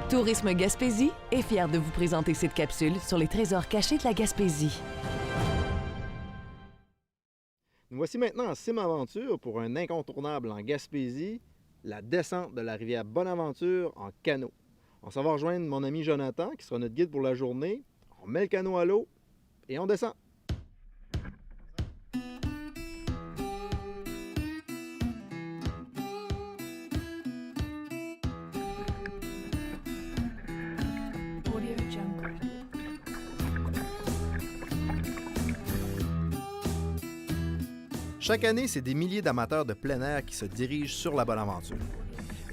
Tourisme Gaspésie est fier de vous présenter cette capsule sur les trésors cachés de la Gaspésie. Nous voici maintenant en Cimaventure pour un incontournable en Gaspésie, la descente de la rivière Bonaventure en canot. On s'en va rejoindre mon ami Jonathan qui sera notre guide pour la journée. On met le canot à l'eau et on descend. Chaque année, c'est des milliers d'amateurs de plein air qui se dirigent sur la Bonaventure.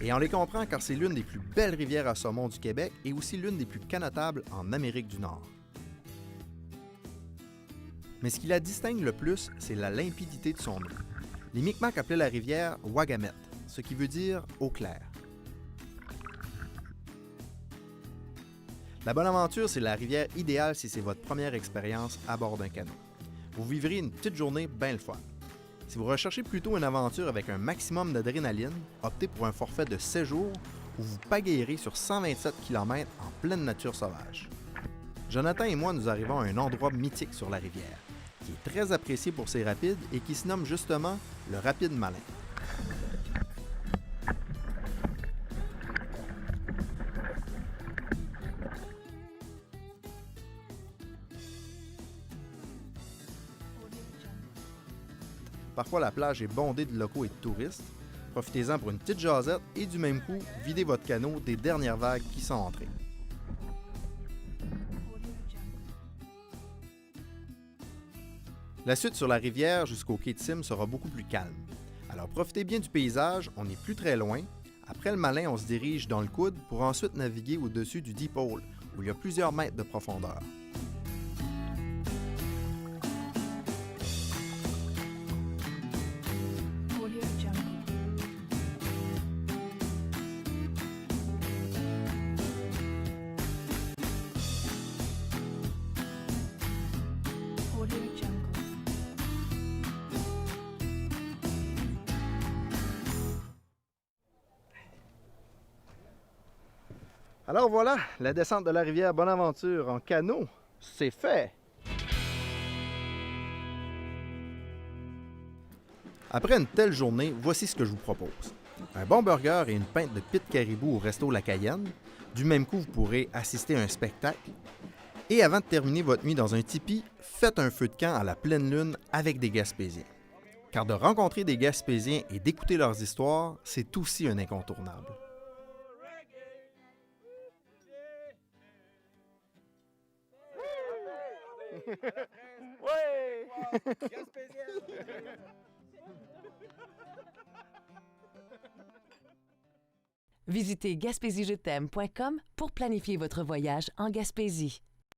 Et on les comprend car c'est l'une des plus belles rivières à saumon du Québec et aussi l'une des plus canotables en Amérique du Nord. Mais ce qui la distingue le plus, c'est la limpidité de son eau. Les Micmacs appelaient la rivière Wagamet, ce qui veut dire eau claire. La Bonaventure, c'est la rivière idéale si c'est votre première expérience à bord d'un canot. Vous vivrez une petite journée bien le fun. Si vous recherchez plutôt une aventure avec un maximum d'adrénaline, optez pour un forfait de 7 jours où vous pagayerez sur 127 km en pleine nature sauvage. Jonathan et moi, nous arrivons à un endroit mythique sur la rivière, qui est très apprécié pour ses rapides et qui se nomme justement le Rapide Malin. Parfois, la plage est bondée de locaux et de touristes. Profitez-en pour une petite jasette et du même coup, videz votre canot des dernières vagues qui sont entrées. La suite sur la rivière jusqu'au quai de Cime sera beaucoup plus calme. Alors profitez bien du paysage, on n'est plus très loin. Après le Malin, on se dirige dans le coude pour ensuite naviguer au-dessus du Deep Hole, où il y a plusieurs mètres de profondeur. Alors voilà, la descente de la rivière Bonaventure en canot, c'est fait! Après une telle journée, voici ce que je vous propose. Un bon burger et une pinte de pit caribou au resto La Cayenne. Du même coup, vous pourrez assister à un spectacle. Et avant de terminer votre nuit dans un tipi, faites un feu de camp à la pleine lune avec des Gaspésiens. Car de rencontrer des Gaspésiens et d'écouter leurs histoires, c'est aussi un incontournable. Ouais! Visitez gaspésiejeTaime.com pour planifier votre voyage en Gaspésie.